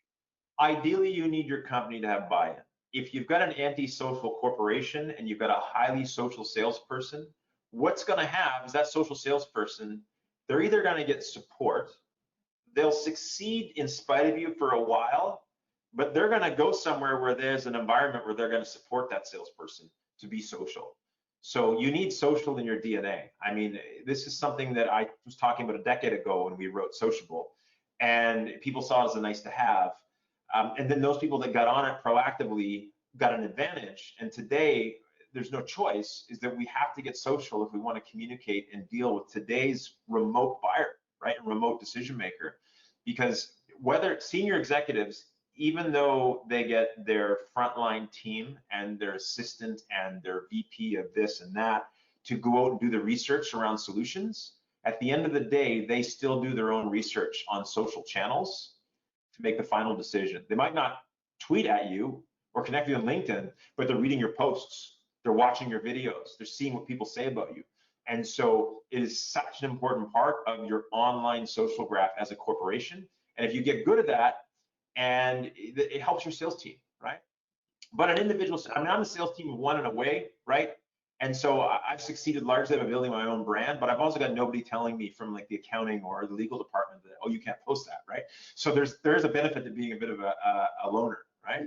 ideally, you need your company to have buy-in. If you've got an anti-social corporation and you've got a highly social salesperson, what's going to have is that social salesperson, they're either going to get support, they'll succeed in spite of you for a while, but they're going to go somewhere where there's an environment where they're going to support that salesperson to be social. So you need social in your DNA. I mean, this is something that I was talking about a decade ago when we wrote Sociable, and people saw it as a nice to have. And then those people that got on it proactively got an advantage. And today, there's no choice, is that we have to get social if we want to communicate and deal with today's remote buyer, right? And remote decision maker. Because whether senior executives, even though they get their frontline team and their assistant and their VP of this and that to go out and do the research around solutions, at the end of the day, they still do their own research on social channels to make the final decision. They might not tweet at you or connect you on LinkedIn, but they're reading your posts, they're watching your videos, they're seeing what people say about you. And so it is such an important part of your online social graph as a corporation. And if you get good at that, and it helps your sales team, right? But an individual, I mean, I'm a sales team of one in a way, right? And so I've succeeded largely by building my own brand, but I've also got nobody telling me from like the accounting or the legal department that, oh, you can't post that, right? So there's a benefit to being a bit of a loner, right?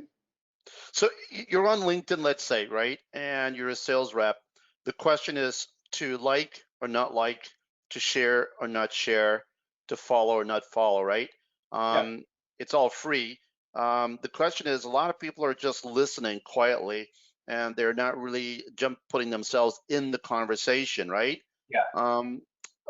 So you're on LinkedIn, let's say, right? And you're a sales rep. The question is to like or not like, to share or not share, to follow or not follow, right?
Yeah.
It's all free. The question is, a lot of people are just listening quietly, and they're not really putting themselves in the conversation, right?
Yeah.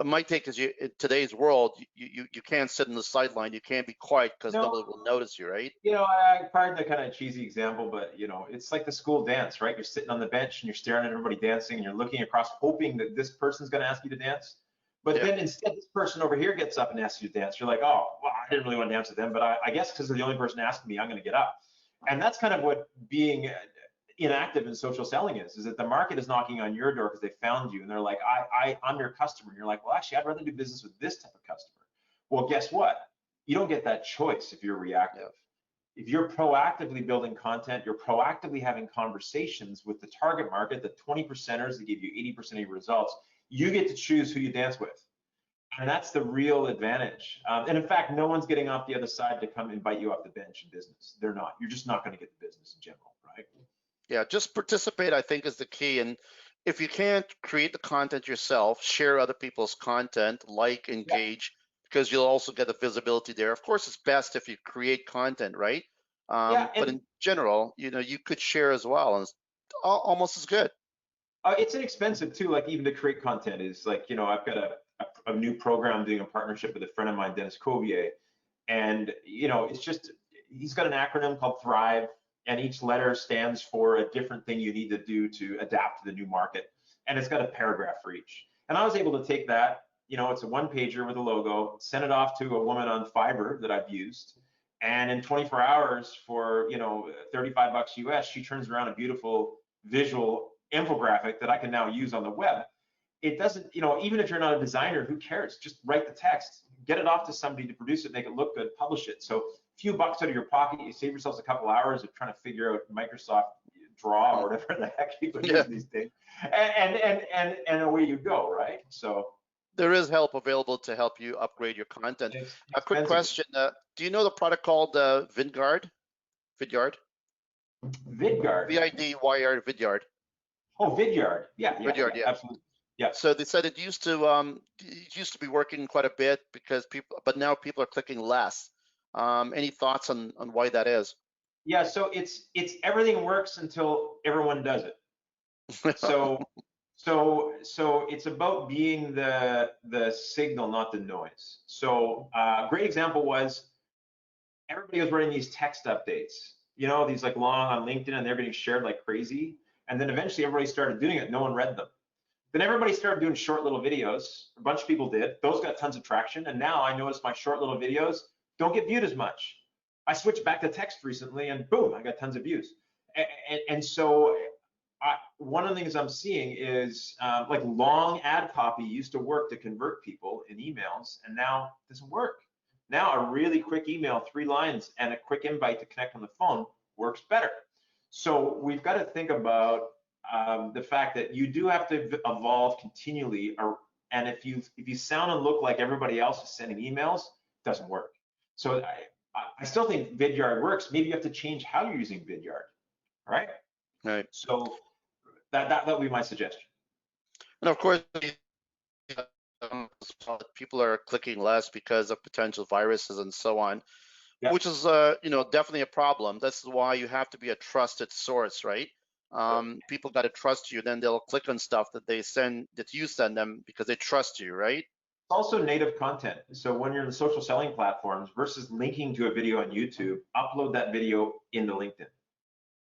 My take is, in today's world, you can't sit in the sideline. You can't be quiet because
No,
nobody will notice you, right?
I pardon the kind of cheesy example, but it's like the school dance, right? You're sitting on the bench and you're staring at everybody dancing and you're looking across hoping that this person's going to ask you to dance. But
Yeah.
then instead, this person over here gets up and asks you to dance. You're like, oh, well, I didn't really want to dance with them, but I guess because they're the only person asking me, I'm going to get up. And that's kind of what being inactive in social selling is that the market is knocking on your door because they found you and they're like, I'm your customer. And you're like, well, actually, I'd rather do business with this type of customer. Well, guess what? You don't get that choice if you're reactive. If you're proactively building content, you're proactively having conversations with the target market, the 20%ers that give you 80% of your results, you get to choose who you dance with. And that's the real advantage. And in fact, no one's getting off the other side to come invite you off the bench in business. They're not. You're just not going to get the business in general, right?
Yeah, just participate, I think, is the key. And if you can't create the content yourself, share other people's content, like,
Yeah.
engage, because you'll also get the visibility there. Of course, it's best if you create content, right?
Yeah,
But
and
in general, you could share as well, and it's almost as good.
it's inexpensive too. Like even to create content is like, I've got a new program I'm doing a partnership with a friend of mine, Dennis Covier. And, you know, it's just, he's got an acronym called Thrive, and each letter stands for a different thing you need to do to adapt to the new market. And it's got a paragraph for each. And I was able to take that, you know, it's a one pager with a logo, send it off to a woman on Fiverr that I've used. And in 24 hours for, you know, 35 bucks US, she turns around a beautiful visual infographic that I can now use on the web. It doesn't, you know, even if you're not a designer, who cares? Just write the text, get it off to somebody to produce it, make it look good, publish it. So a few bucks out of your pocket, you save yourselves a couple hours of trying to figure out Microsoft Draw or whatever the heck people use these days, and away you go, right? So
there is help available to help you upgrade your content. A quick question: do you know the product called Vidyard?
Vidyard.
VIDYR, Vidyard.
Oh, Vidyard. Yeah,
Vidyard, yeah,
absolutely. Yeah.
So they said it used to be working quite a bit because but now people are clicking less. Any thoughts on why that is?
Yeah, so it's everything works until everyone does it. So it's about being the signal, not the noise. So a great example was everybody was running these text updates, you know, these like long on LinkedIn, and they're getting shared like crazy. And then eventually everybody started doing it. No one read them. Then everybody started doing short little videos. A bunch of people did. Those got tons of traction. And now I notice my short little videos don't get viewed as much. I switched back to text recently, and boom, I got tons of views. And so one of the things I'm seeing is like long ad copy used to work to convert people in emails, and now it doesn't work. Now a really quick email, 3 lines, and a quick invite to connect on the phone works better. So we've got to think about the fact that you do have to evolve continually, and if you sound and look like everybody else is sending emails, it doesn't work. So I still think Vidyard works. Maybe you have to change how you're using Vidyard, right?
Right.
So that would be my suggestion.
And of course, people are clicking less because of potential viruses and so on, which is you know, definitely a problem. That's why you have to be a trusted source, right? People got to trust you, then they'll click on stuff that you send them because they trust you, right?
It's also native content. So when you're in the social selling platforms versus linking to a video on YouTube, upload that video into LinkedIn.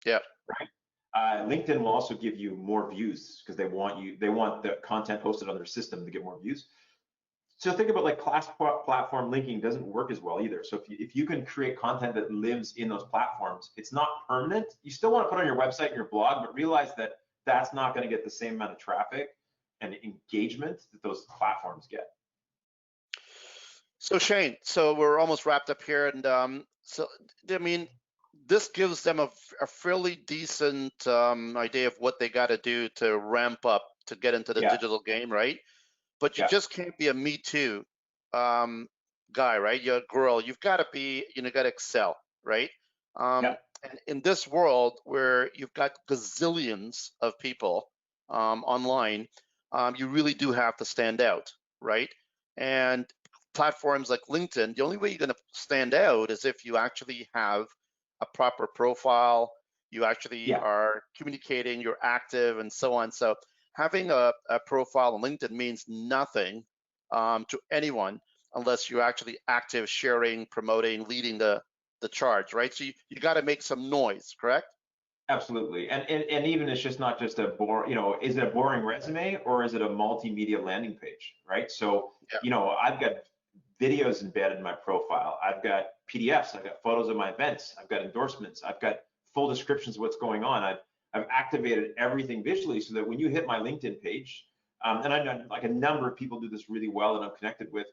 Yeah.
Right. LinkedIn will also give you more views because they want the content hosted on their system to get more views. So think about like platform linking doesn't work as well either. So if you can create content that lives in those platforms, it's not permanent. You still want to put on your website and your blog, but realize that that's not going to get the same amount of traffic and engagement that those platforms get.
So Shane, so we're almost wrapped up here, and so I mean, this gives them a fairly decent idea of what they got to do to ramp up to get into the digital game, right? But you just can't be a Me Too guy, right? You're a girl. You've got to be, you know, got to excel, right? And in this world where you've got gazillions of people online, you really do have to stand out, right? And platforms like LinkedIn, the only way you're going to stand out is if you actually have a proper profile, you actually are communicating, you're active, and so on. So having a profile on LinkedIn means nothing to anyone unless you're actually active, sharing, promoting, leading the charge, right? So you got to make some noise, correct?
Absolutely, and even it's just not just a boring, you know, is it a boring resume or is it a multimedia landing page, right? So, you know, I've got videos embedded in my profile, I've got PDFs, I've got photos of my events, I've got endorsements, I've got full descriptions of what's going on. I've activated everything visually so that when you hit my LinkedIn page, and I know like a number of people do this really well that I'm connected with,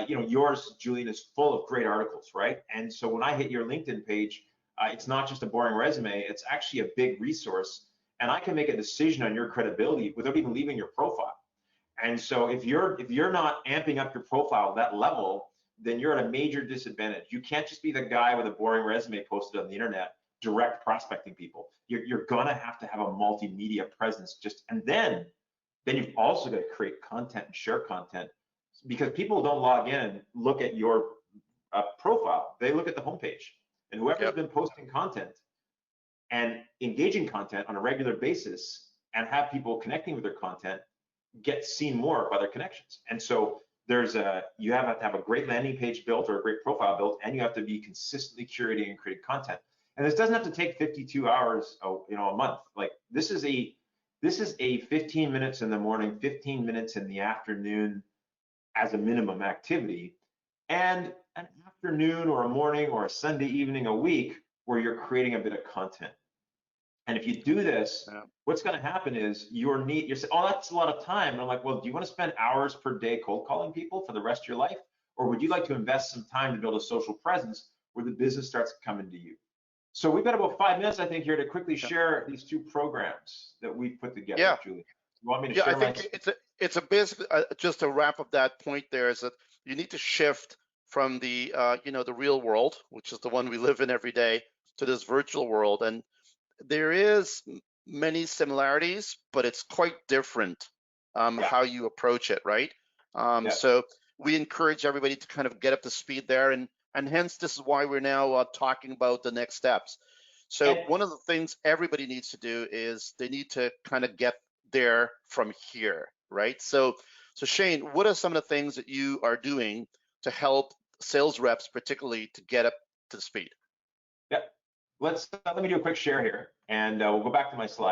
you know, yours, Julian, is full of great articles, right? And so when I hit your LinkedIn page, it's not just a boring resume, it's actually a big resource, and I can make a decision on your credibility without even leaving your profile. And so if you're not amping up your profile at that level, then you're at a major disadvantage. You can't just be the guy with a boring resume posted on the internet, direct prospecting people. You're gonna have to have a multimedia presence, and then you've also got to create content and share content, because people don't log in and look at your profile. They look at the homepage, and whoever's been posting content and engaging content on a regular basis and have people connecting with their content, get seen more by their connections. And so you have to have a great landing page built or a great profile built, and you have to be consistently curating and creating content. And this doesn't have to take 52 hours, a month. Like this is a 15 minutes in the morning, 15 minutes in the afternoon as a minimum activity, and an afternoon or a morning or a Sunday evening a week where you're creating a bit of content. And if you do this, what's going to happen is you're saying, oh, that's a lot of time. And I'm like, well, do you want to spend hours per day cold calling people for the rest of your life? Or would you like to invest some time to build a social presence where the business starts coming to you? So we've got about 5 minutes, I think, here to quickly share these two programs that we've put together,
Yeah.
Julie. You want me to share
I think it's a basically just to wrap up that point there is that you need to shift from the the real world, which is the one we live in every day, to this virtual world. And there is many similarities, but it's quite different how you approach it, right? So we encourage everybody to kind of get up to speed there, and hence this is why we're now talking about the next steps. So one of the things everybody needs to do is they need to kind of get there from here, right? So Shane, what are some of the things that you are doing to help sales reps, particularly, to get up to speed?
Yeah, let me do a quick share here, and we'll go back to my slide.